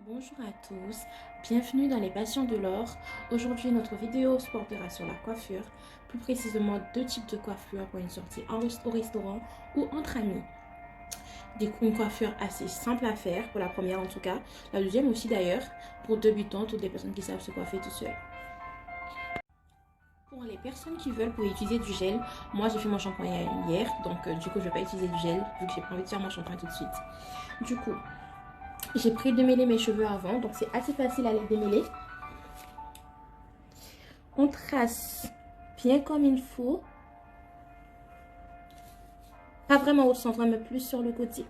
Bonjour à tous, bienvenue dans les Passions de l'or. Aujourd'hui, notre vidéo se portera sur la coiffure, plus précisément deux types de coiffure pour une sortie au restaurant ou entre amis. Une coiffure assez simple à faire, pour la première en tout cas, la deuxième aussi d'ailleurs, pour débutantes ou des personnes qui savent se coiffer tout seul. Pour les personnes qui veulent pour utiliser du gel, moi j'ai fait mon shampoing hier, donc du coup je vais pas utiliser du gel vu que j'ai pas envie de faire mon shampoing tout de suite. Du coup, j'ai pris démêler mes cheveux avant, donc c'est assez facile à les démêler. On trace bien comme il faut. Pas vraiment au centre, mais plus sur le côté.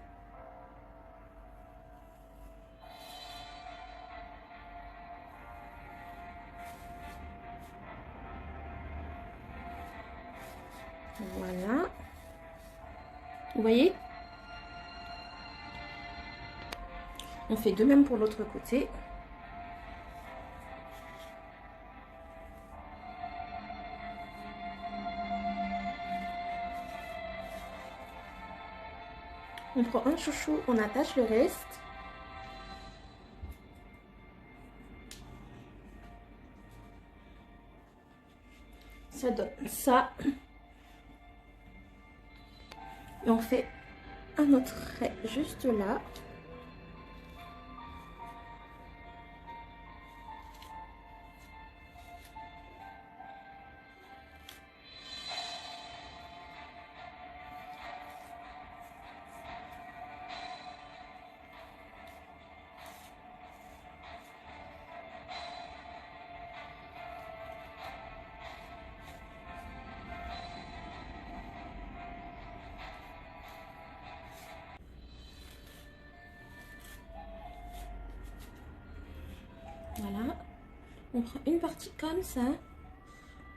Voilà. Vous voyez? On fait de même pour l'autre côté. On prend un chouchou, on attache le reste. Ça donne ça. Et on fait un autre trait juste là. Voilà. On prend une partie comme ça.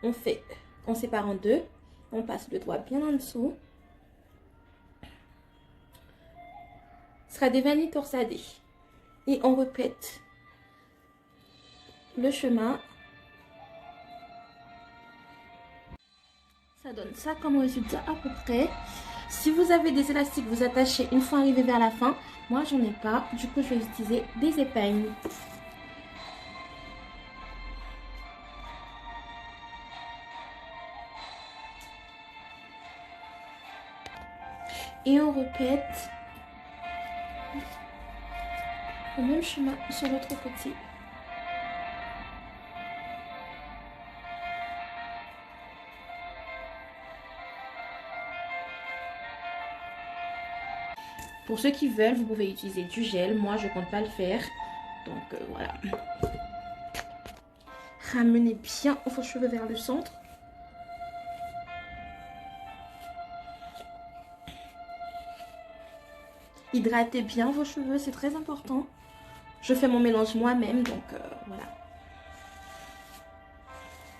On sépare en deux. On passe le doigt bien en dessous. Ce sera des vanilles torsadées. Et on répète le chemin. Ça donne ça comme résultat à peu près. Si vous avez des élastiques, vous attachez une fois arrivé vers la fin. Moi, j'en ai pas. Du coup, je vais utiliser des épingles. Et on répète le même chemin sur l'autre côté. Pour ceux qui veulent, vous pouvez utiliser du gel. Moi, je compte pas le faire. Donc, voilà. Ramenez bien vos cheveux vers le centre. Hydratez bien vos cheveux, c'est très important. Je fais mon mélange moi-même, donc voilà.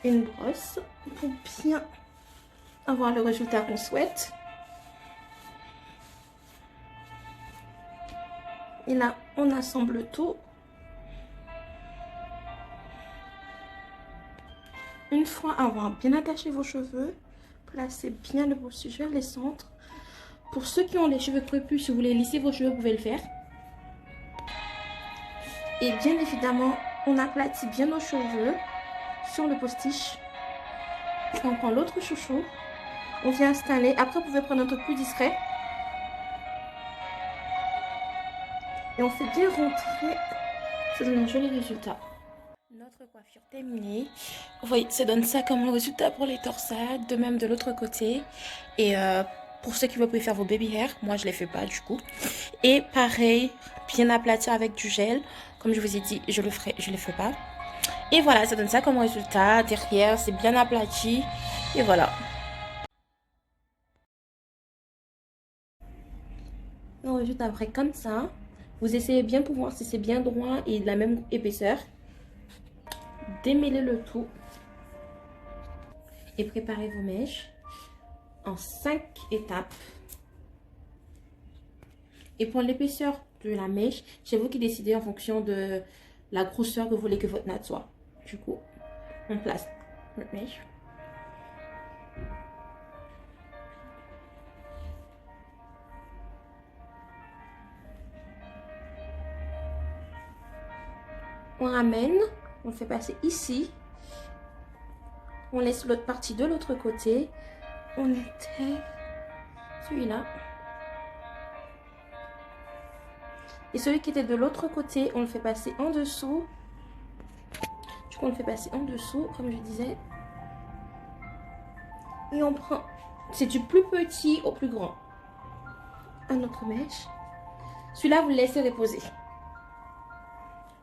Une brosse pour bien avoir le résultat qu'on souhaite. Et là, on assemble tout. Une fois avoir bien attaché vos cheveux, placez bien le bouche vers les centres. Pour ceux qui ont les cheveux crépus, si vous voulez lisser vos cheveux, vous pouvez le faire. Et bien évidemment, on aplatit bien nos cheveux sur le postiche. On prend l'autre chouchou. On vient installer. Après, vous pouvez prendre un truc plus discret. Et on fait bien rentrer. Ça donne un joli résultat. Notre coiffure terminée. Vous voyez, ça donne ça comme résultat pour les torsades. De même de l'autre côté. Et pour ceux qui veulent faire vos baby hair, moi je les fais pas du coup. Et pareil, bien aplatir avec du gel. Comme je vous ai dit, je le fais pas. Et voilà, ça donne ça comme résultat. Derrière, c'est bien aplati. Et voilà. Un résultat après comme ça. Vous essayez bien pour voir si c'est bien droit et de la même épaisseur. Démêlez le tout. Et préparez vos mèches en 5 étapes. Et pour l'épaisseur de la mèche, c'est vous qui décidez en fonction de la grosseur que vous voulez que votre natte soit. Du coup, on place notre mèche. On ramène, on le fait passer ici. On laisse l'autre partie de l'autre côté. On intègre celui-là. Et celui qui était de l'autre côté, on le fait passer en dessous. Du coup, on le fait passer en dessous, comme je disais. Et on prend, c'est du plus petit au plus grand. Un autre mèche. Celui-là, vous le laissez reposer.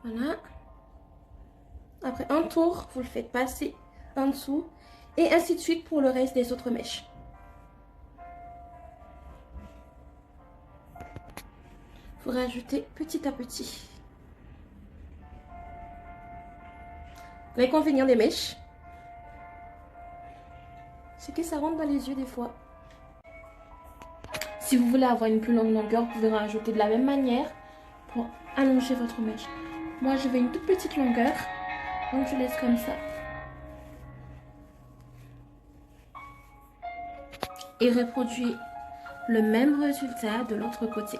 Voilà. Après un tour, vous le faites passer en dessous. Et ainsi de suite pour le reste des autres mèches. Vous rajoutez petit à petit. L'inconvénient des mèches, c'est que ça rentre dans les yeux des fois. Si vous voulez avoir une plus longue longueur, vous pouvez rajouter de la même manière pour allonger votre mèche. Moi, je veux une toute petite longueur, donc je laisse comme ça. Et reproduis le même résultat de l'autre côté.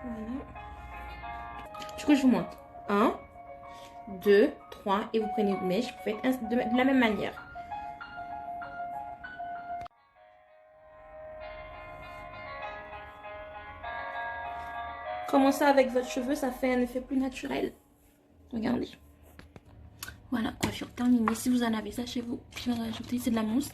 Voilà. Du coup, je vous montre. 1, 2, 3. Et vous prenez une mèche. Vous faites de la même manière. Commencez avec votre cheveu. Ça fait un effet plus naturel. Regardez. Voilà, coiffure terminée. Si vous en avez ça chez vous, je vais rajouter. C'est de la mousse.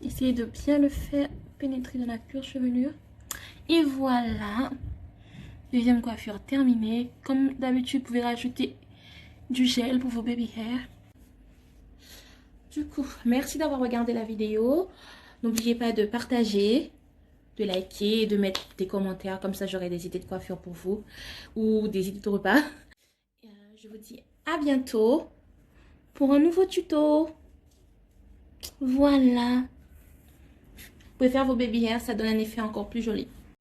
Essayez de bien le faire pénétrer dans la pure chevelure. Et voilà. Deuxième coiffure terminée. Comme d'habitude, vous pouvez rajouter du gel pour vos baby hair. Du coup, merci d'avoir regardé la vidéo. N'oubliez pas de partager, de liker, de mettre des commentaires. Comme ça, j'aurai des idées de coiffure pour vous ou des idées de repas. Je vous dis à bientôt pour un nouveau tuto. Voilà. Vous pouvez faire vos baby hair, ça donne un effet encore plus joli.